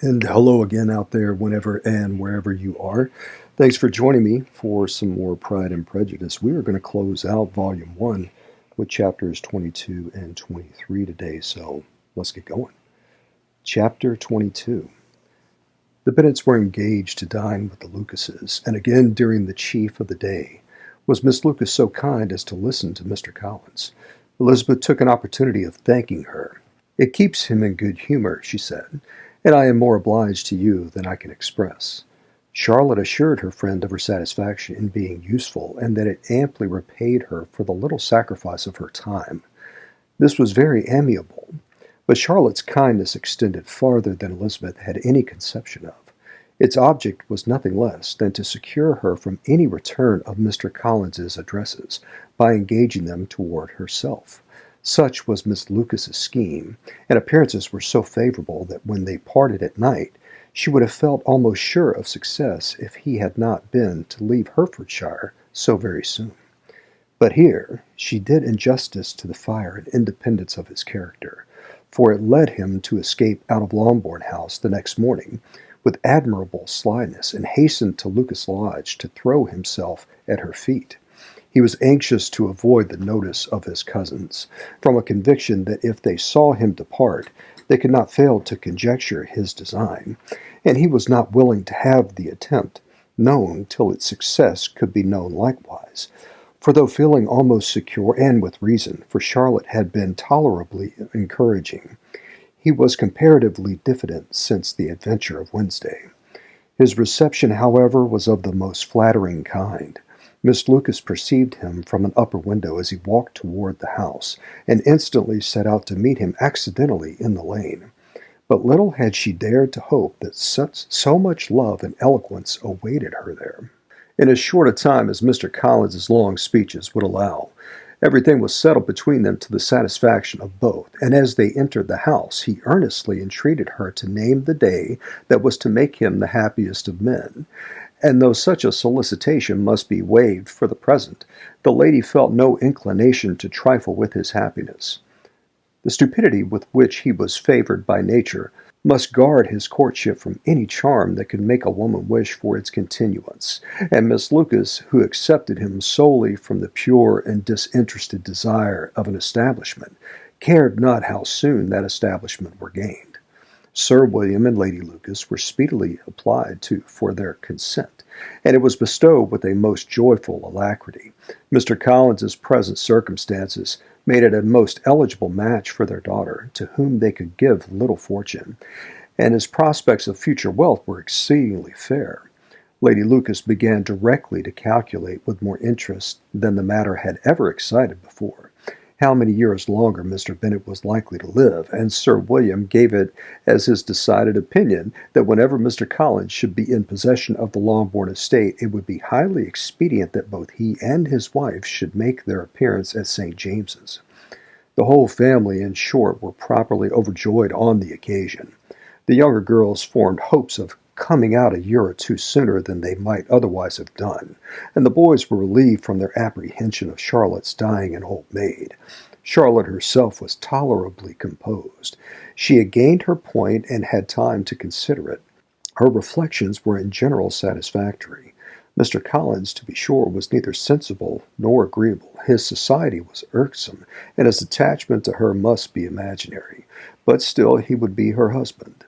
And hello again out there, whenever and wherever you are. Thanks for joining me for some more Pride and Prejudice. We are going to close out Volume 1 with chapters 22 and 23 today, so let's get going. Chapter 22. The Bennets were engaged to dine with the Lucases, and again during the chief of the day was Miss Lucas so kind as to listen to Mr. Collins. Elizabeth took an opportunity of thanking her. "It keeps him in good humor," she said, "and I am more obliged to you than I can express." Charlotte assured her friend of her satisfaction in being useful, and that it amply repaid her for the little sacrifice of her time. This was very amiable, but Charlotte's kindness extended farther than Elizabeth had any conception of. Its object was nothing less than to secure her from any return of Mr. Collins's addresses by engaging them toward herself. Such was Miss Lucas's scheme, and appearances were so favorable that when they parted at night, she would have felt almost sure of success if he had not been to leave Hertfordshire so very soon. But here she did injustice to the fire and independence of his character, for it led him to escape out of Longbourn House the next morning with admirable slyness, and hastened to Lucas Lodge to throw himself at her feet. He was anxious to avoid the notice of his cousins, from a conviction that if they saw him depart, they could not fail to conjecture his design, and he was not willing to have the attempt known till its success could be known likewise. For though feeling almost secure, and with reason, for Charlotte had been tolerably encouraging, he was comparatively diffident since the adventure of Wednesday. His reception, however, was of the most flattering kind. Miss Lucas perceived him from an upper window as he walked toward the house, and instantly set out to meet him accidentally in the lane. But little had she dared to hope that so much love and eloquence awaited her there. In as short a time as Mr. Collins's long speeches would allow, everything was settled between them to the satisfaction of both, and as they entered the house, he earnestly entreated her to name the day that was to make him the happiest of men. And though such a solicitation must be waived for the present, the lady felt no inclination to trifle with his happiness. The stupidity with which he was favored by nature must guard his courtship from any charm that could make a woman wish for its continuance, and Miss Lucas, who accepted him solely from the pure and disinterested desire of an establishment, cared not how soon that establishment were gained. Sir William and Lady Lucas were speedily applied to for their consent, and it was bestowed with a most joyful alacrity. Mr. Collins's present circumstances made it a most eligible match for their daughter, to whom they could give little fortune, and his prospects of future wealth were exceedingly fair. Lady Lucas began directly to calculate with more interest than the matter had ever excited before how many years longer Mr. Bennet was likely to live, and Sir William gave it as his decided opinion that whenever Mr. Collins should be in possession of the Longbourn estate, it would be highly expedient that both he and his wife should make their appearance at St. James's. The whole family, in short, were properly overjoyed on the occasion. The younger girls formed hopes of coming out a year or two sooner than they might otherwise have done, and the boys were relieved from their apprehension of Charlotte's dying an old maid. Charlotte herself was tolerably composed. She had gained her point and had time to consider it. Her reflections were in general satisfactory. Mr. Collins, to be sure, was neither sensible nor agreeable. His society was irksome, and his attachment to her must be imaginary, but still he would be her husband.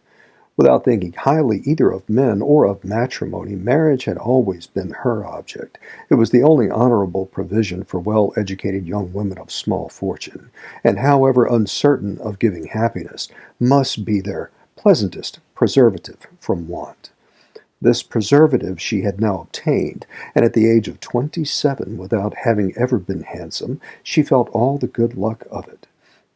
Without thinking highly either of men or of matrimony, marriage had always been her object. It was the only honorable provision for well-educated young women of small fortune, and however uncertain of giving happiness, must be their pleasantest preservative from want. This preservative she had now obtained, and at the age of 27, without having ever been handsome, she felt all the good luck of it.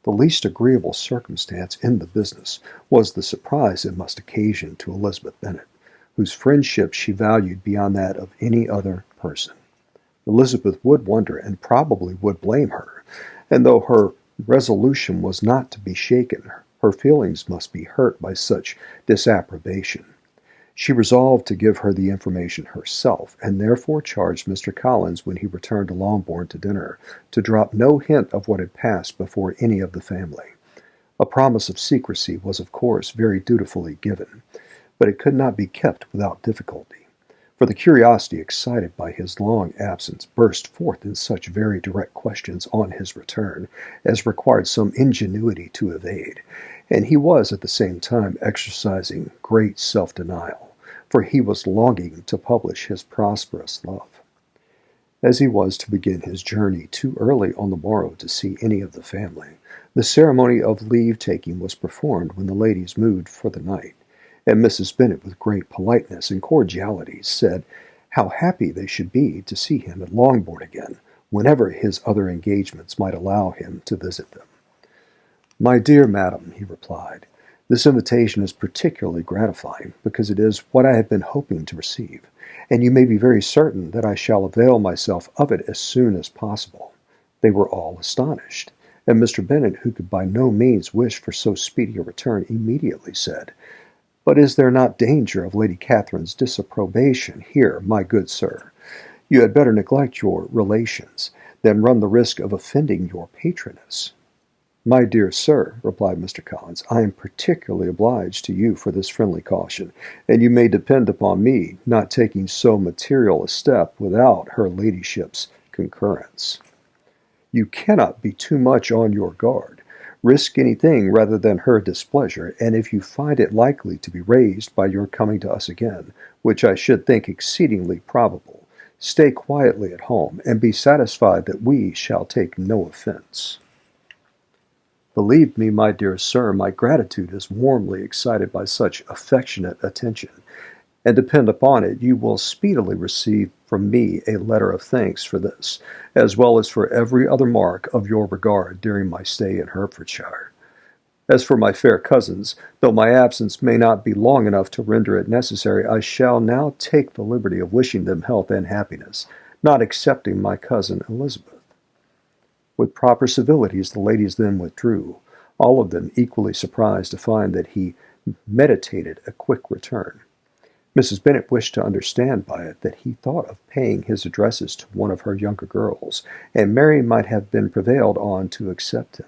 The least agreeable circumstance in the business was the surprise it must occasion to Elizabeth Bennet, whose friendship she valued beyond that of any other person. Elizabeth would wonder, and probably would blame her, and though her resolution was not to be shaken, her feelings must be hurt by such disapprobation. She resolved to give her the information herself, and therefore charged Mr. Collins, when he returned to Longbourn to dinner, to drop no hint of what had passed before any of the family. A promise of secrecy was, of course, very dutifully given. but it could not be kept without difficulty, for the curiosity excited by his long absence burst forth in such very direct questions on his return as required some ingenuity to evade, and he was at the same time exercising great self-denial, for he was longing to publish his prosperous love. As he was to begin his journey too early on the morrow to see any of the family, the ceremony of leave-taking was performed when the ladies moved for the night, and Mrs. Bennet, with great politeness and cordiality, said how happy they should be to see him at Longbourn again, whenever his other engagements might allow him to visit them. "My dear madam," he replied, "this invitation is particularly gratifying, because it is what I have been hoping to receive, and you may be very certain that I shall avail myself of it as soon as possible." They were all astonished, and Mr. Bennet, who could by no means wish for so speedy a return, immediately said, "But is there not danger of Lady Catherine's disapprobation here, my good sir? You had better neglect your relations than run the risk of offending your patroness." "My dear sir," replied Mr. Collins, "I am particularly obliged to you for this friendly caution, and you may depend upon me not taking so material a step without her ladyship's concurrence. You cannot be too much on your guard. Risk anything rather than her displeasure, and if you find it likely to be raised by your coming to us again, which I should think exceedingly probable, stay quietly at home, and be satisfied that we shall take no offence." "Believe me, my dear sir, my gratitude is warmly excited by such affectionate attention, and depend upon it you will speedily receive from me a letter of thanks for this, as well as for every other mark of your regard during my stay in Hertfordshire. As for my fair cousins, though my absence may not be long enough to render it necessary, I shall now take the liberty of wishing them health and happiness, not excepting my cousin Elizabeth." With proper civilities the ladies then withdrew, all of them equally surprised to find that he meditated a quick return. Mrs. Bennet wished to understand by it that he thought of paying his addresses to one of her younger girls, and Mary might have been prevailed on to accept him.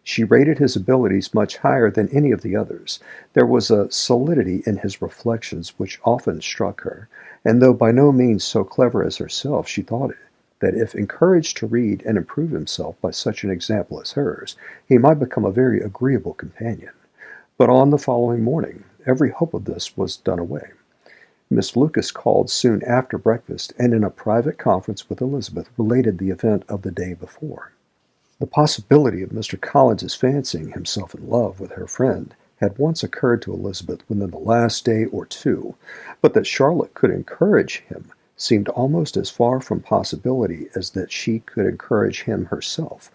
She rated his abilities much higher than any of the others. There was a solidity in his reflections which often struck her, and though by no means so clever as herself, she thought that if encouraged to read and improve himself by such an example as hers, he might become a very agreeable companion. But on the following morning, every hope of this was done away. Miss Lucas called soon after breakfast, and in a private conference with Elizabeth related the event of the day before. The possibility of Mr. Collins's fancying himself in love with her friend had once occurred to Elizabeth within the last day or two, but that Charlotte could encourage him seemed almost as far from possibility as that she could encourage him herself,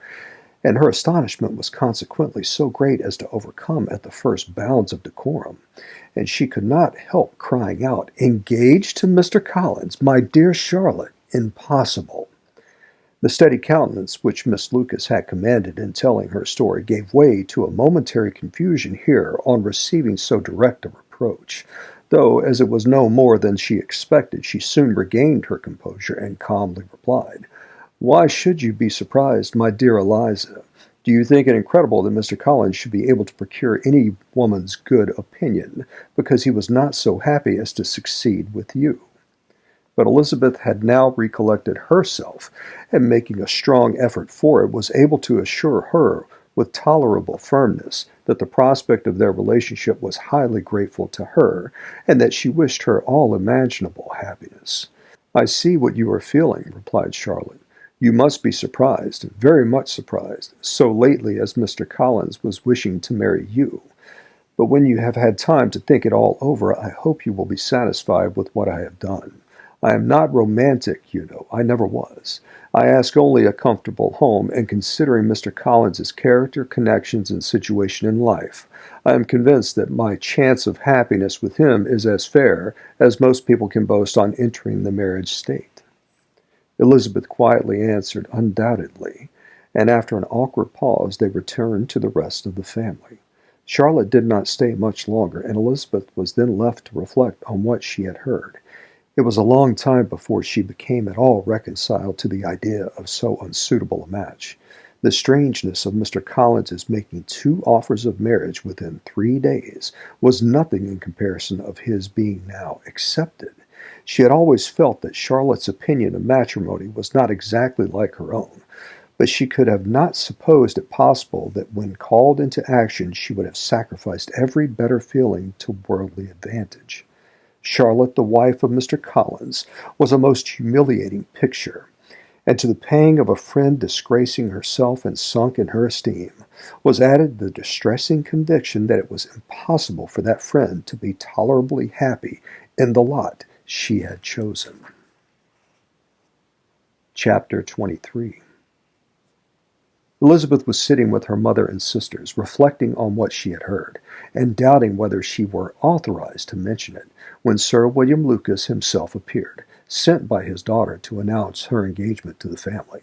and her astonishment was consequently so great as to overcome at the first bounds of decorum, and she could not help crying out, "Engaged to Mr. Collins, my dear Charlotte, impossible!" The steady countenance which Miss Lucas had commanded in telling her story gave way to a momentary confusion here on receiving so direct a reproach, though, as it was no more than she expected, she soon regained her composure and calmly replied, "Why should you be surprised, my dear Eliza? Do you think it incredible that Mr. Collins should be able to procure any woman's good opinion, because he was not so happy as to succeed with you?" But Elizabeth had now recollected herself, and making a strong effort for it, was able to assure her with tolerable firmness that the prospect of their relationship was highly grateful to her, and that she wished her all imaginable happiness. "I see what you are feeling," replied Charlotte. "You must be surprised, very much surprised, so lately as Mr. Collins was wishing to marry you. But when you have had time to think it all over, I hope you will be satisfied with what I have done. I am not romantic, you know. I never was. I ask only a comfortable home, and considering Mr. Collins's character, connections, and situation in life, I am convinced that my chance of happiness with him is as fair as most people can boast on entering the marriage state." Elizabeth quietly answered, "Undoubtedly," and after an awkward pause they returned to the rest of the family. Charlotte did not stay much longer, and Elizabeth was then left to reflect on what she had heard. It was a long time before she became at all reconciled to the idea of so unsuitable a match. The strangeness of Mr. Collins's making 2 offers of marriage within 3 days was nothing in comparison of his being now accepted. She had always felt that Charlotte's opinion of matrimony was not exactly like her own, but she could have not supposed it possible that when called into action she would have sacrificed every better feeling to worldly advantage. Charlotte, the wife of Mr. Collins, was a most humiliating picture, and to the pang of a friend disgracing herself and sunk in her esteem was added the distressing conviction that it was impossible for that friend to be tolerably happy in the lot she had chosen. Chapter 23. Elizabeth was sitting with her mother and sisters, reflecting on what she had heard, and doubting whether she were authorized to mention it, when Sir William Lucas himself appeared, sent by his daughter to announce her engagement to the family.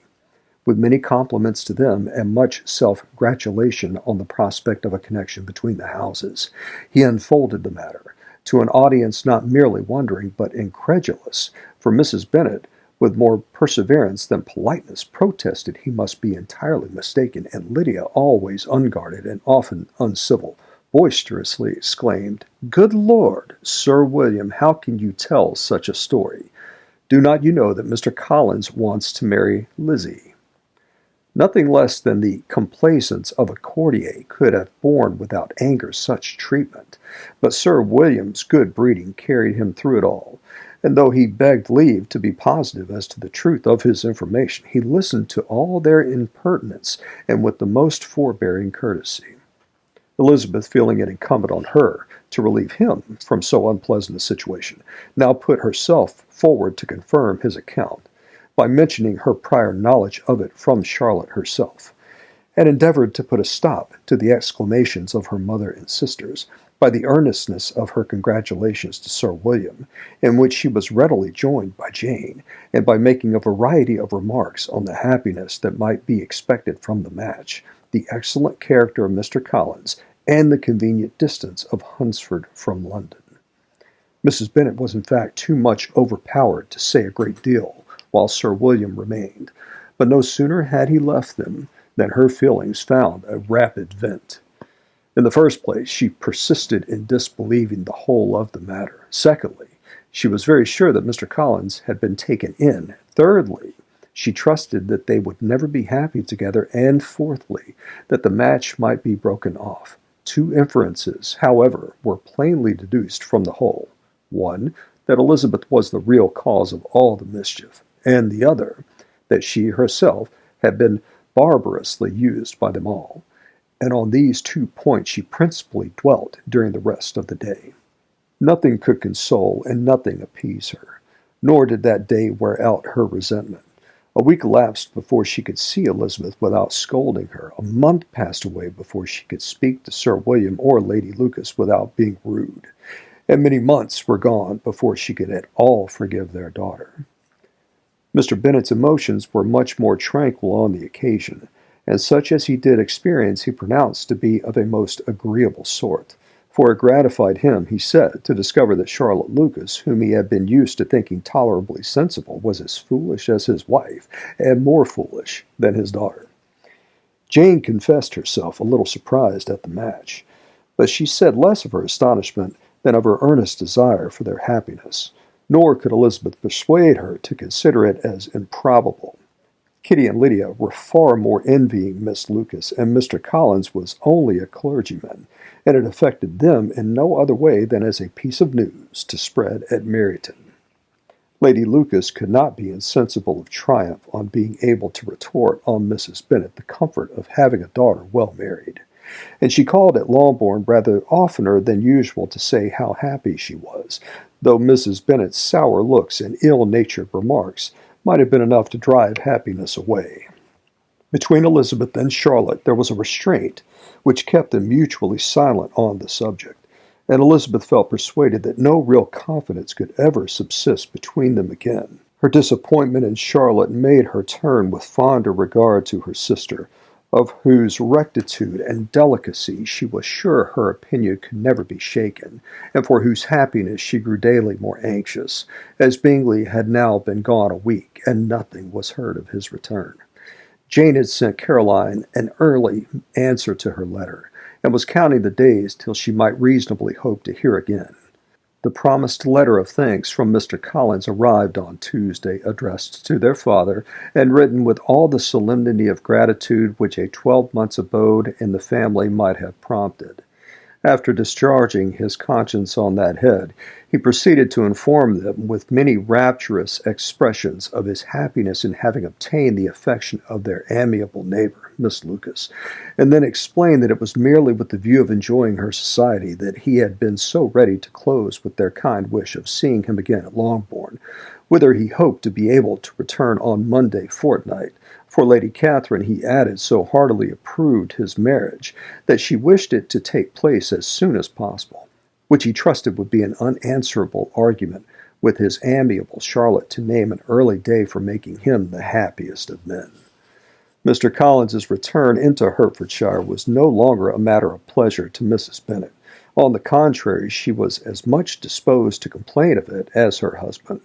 With many compliments to them and much self-gratulation on the prospect of a connection between the houses, he unfolded the matter to an audience not merely wondering but incredulous, for Mrs. Bennet, with more perseverance than politeness, protested he must be entirely mistaken, and Lydia, always unguarded and often uncivil, boisterously exclaimed, "Good Lord, Sir William, how can you tell such a story? Do not you know that Mr. Collins wants to marry Lizzie?" Nothing less than the complaisance of a courtier could have borne without anger such treatment, but Sir William's good breeding carried him through it all, and though he begged leave to be positive as to the truth of his information, he listened to all their impertinence, and with the most forbearing courtesy. Elizabeth, feeling it incumbent on her to relieve him from so unpleasant a situation, now put herself forward to confirm his account, by mentioning her prior knowledge of it from Charlotte herself, and endeavored to put a stop to the exclamations of her mother and sisters, by the earnestness of her congratulations to Sir William, in which she was readily joined by Jane, and by making a variety of remarks on the happiness that might be expected from the match, the excellent character of Mr. Collins, and the convenient distance of Hunsford from London. Mrs. Bennet was in fact too much overpowered to say a great deal while Sir William remained, but no sooner had he left them than her feelings found a rapid vent. In the first place, she persisted in disbelieving the whole of the matter. Secondly, she was very sure that Mr. Collins had been taken in. Thirdly, she trusted that they would never be happy together. And fourthly, that the match might be broken off. 2 inferences, however, were plainly deduced from the whole. One, that Elizabeth was the real cause of all the mischief, and the other, that she herself had been barbarously used by them all. And on these 2 points she principally dwelt during the rest of the day. Nothing could console and nothing appease her, nor did that day wear out her resentment. A week elapsed before she could see Elizabeth without scolding her. A month passed away before she could speak to Sir William or Lady Lucas without being rude, and many months were gone before she could at all forgive their daughter. Mr. Bennet's emotions were much more tranquil on the occasion, and such as he did experience he pronounced to be of a most agreeable sort, for it gratified him, he said, to discover that Charlotte Lucas, whom he had been used to thinking tolerably sensible, was as foolish as his wife, and more foolish than his daughter. Jane confessed herself a little surprised at the match, but she said less of her astonishment than of her earnest desire for their happiness, nor could Elizabeth persuade her to consider it as improbable. Kitty and Lydia were far more envying Miss Lucas, and Mr. Collins was only a clergyman, and it affected them in no other way than as a piece of news to spread at Meryton. Lady Lucas could not be insensible of triumph on being able to retort on Mrs. Bennet the comfort of having a daughter well married, and she called at Longbourn rather oftener than usual to say how happy she was, though Mrs. Bennet's sour looks and ill-natured remarks might have been enough to drive happiness away. Between Elizabeth and Charlotte there was a restraint which kept them mutually silent on the subject, and Elizabeth felt persuaded that no real confidence could ever subsist between them again. Her disappointment in Charlotte made her turn with fonder regard to her sister, of whose rectitude and delicacy she was sure her opinion could never be shaken, and for whose happiness she grew daily more anxious, as Bingley had now been gone a week, and nothing was heard of his return. Jane had sent Caroline an early answer to her letter, and was counting the days till she might reasonably hope to hear again. The promised letter of thanks from Mr. Collins arrived on Tuesday, addressed to their father, and written with all the solemnity of gratitude which a 12 months' abode in the family might have prompted. After discharging his conscience on that head, he proceeded to inform them with many rapturous expressions of his happiness in having obtained the affection of their amiable neighbor, Miss Lucas, and then explained that it was merely with the view of enjoying her society that he had been so ready to close with their kind wish of seeing him again at Longbourn, whither he hoped to be able to return on Monday fortnight. For Lady Catherine, he added, so heartily approved his marriage, that she wished it to take place as soon as possible, which he trusted would be an unanswerable argument with his amiable Charlotte to name an early day for making him the happiest of men. Mr. Collins's return into Hertfordshire was no longer a matter of pleasure to Mrs. Bennet. On the contrary, she was as much disposed to complain of it as her husband.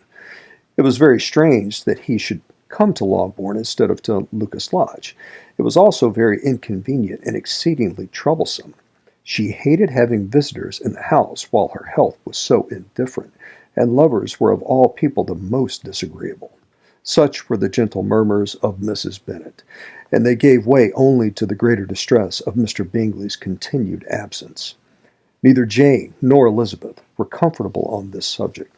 It was very strange that he should come to Longbourn instead of to Lucas Lodge. It was also very inconvenient and exceedingly troublesome. She hated having visitors in the house while her health was so indifferent, and lovers were of all people the most disagreeable. Such were the gentle murmurs of Mrs. Bennet, and they gave way only to the greater distress of Mr. Bingley's continued absence. Neither Jane nor Elizabeth were comfortable on this subject.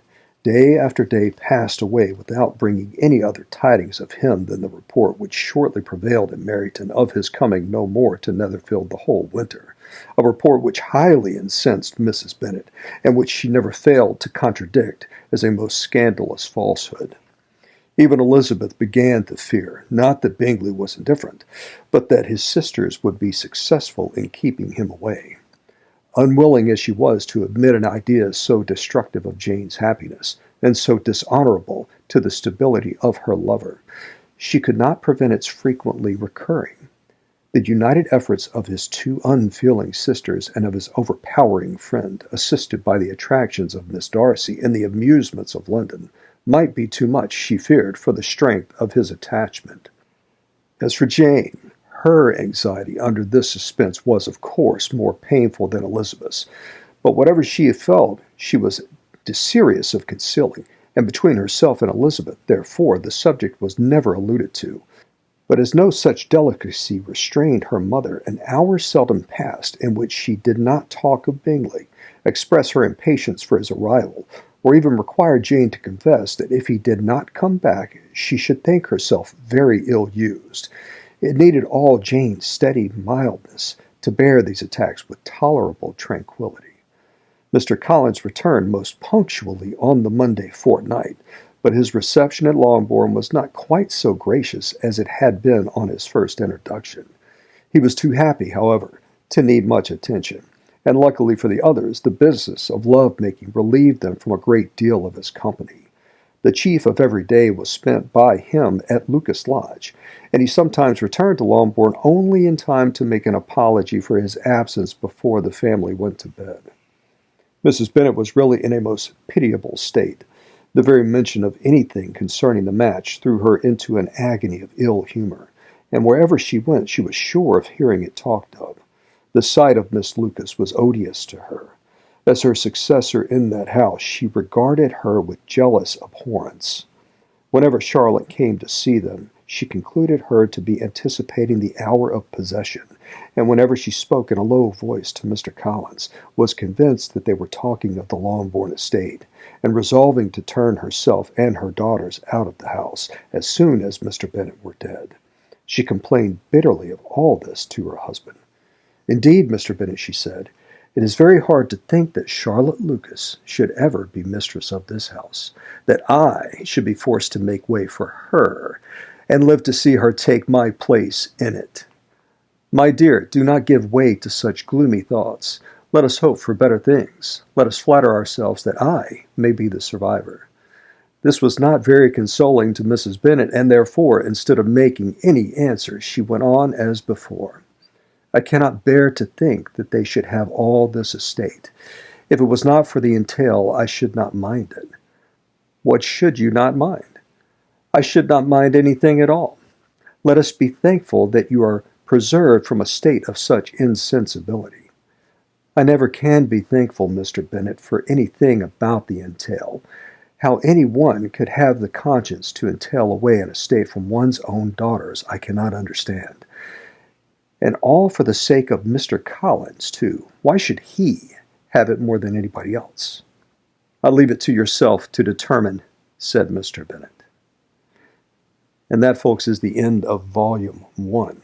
Day after day passed away without bringing any other tidings of him than the report which shortly prevailed in Meryton of his coming no more to Netherfield the whole winter, a report which highly incensed Mrs. Bennet, and which she never failed to contradict as a most scandalous falsehood. Even Elizabeth began to fear, not that Bingley was indifferent, but that his sisters would be successful in keeping him away. Unwilling as she was to admit an idea so destructive of Jane's happiness, and so dishonorable to the stability of her lover, she could not prevent its frequently recurring. The united efforts of his two unfeeling sisters and of his overpowering friend, assisted by the attractions of Miss Darcy and the amusements of London, might be too much, she feared, for the strength of his attachment. As for Jane, her anxiety under this suspense was, of course, more painful than Elizabeth's, but whatever she felt, she was desirous of concealing, and between herself and Elizabeth, therefore, the subject was never alluded to. But as no such delicacy restrained her mother, an hour seldom passed in which she did not talk of Bingley, express her impatience for his arrival, or even require Jane to confess that if he did not come back, she should think herself very ill-used. It needed all Jane's steady mildness to bear these attacks with tolerable tranquillity. Mr. Collins returned most punctually on the Monday fortnight, but his reception at Longbourn was not quite so gracious as it had been on his first introduction. He was too happy, however, to need much attention, and luckily for the others, the business of love-making relieved them from a great deal of his company. The chief of every day was spent by him at Lucas Lodge, and he sometimes returned to Longbourn only in time to make an apology for his absence before the family went to bed. Mrs. Bennet was really in a most pitiable state. The very mention of anything concerning the match threw her into an agony of ill humor, and wherever she went she was sure of hearing it talked of. The sight of Miss Lucas was odious to her. As her successor in that house, she regarded her with jealous abhorrence. Whenever Charlotte came to see them, she concluded her to be anticipating the hour of possession, and whenever she spoke in a low voice to Mr. Collins, was convinced that they were talking of the Longbourn estate, and resolving to turn herself and her daughters out of the house as soon as Mr. Bennet were dead. She complained bitterly of all this to her husband. "Indeed, Mr. Bennet," she said, "it is very hard to think that Charlotte Lucas should ever be mistress of this house, that I should be forced to make way for her, and live to see her take my place in it. My dear, do not give way to such gloomy thoughts. Let us hope for better things. Let us flatter ourselves that I may be the survivor." This was not very consoling to Mrs. Bennet, and therefore, instead of making any answer, she went on as before. "I cannot bear to think that they should have all this estate. If it was not for the entail, I should not mind it." "What should you not mind?" "I should not mind anything at all. Let us be thankful that you are preserved from a state of such insensibility. I never can be thankful, Mr. Bennet, for anything about the entail. How any one could have the conscience to entail away an estate from one's own daughters, I cannot understand. And all for the sake of Mr. Collins, too. Why should he have it more than anybody else? I leave it to yourself to determine, said Mr. Bennet. And that, folks, is the end of Volume 1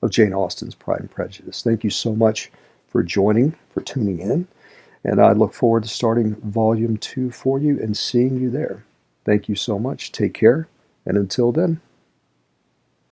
of Jane Austen's Pride and Prejudice. Thank you so much for tuning in. And I look forward to starting Volume 2 for you and seeing you there. Thank you so much. Take care. And until then,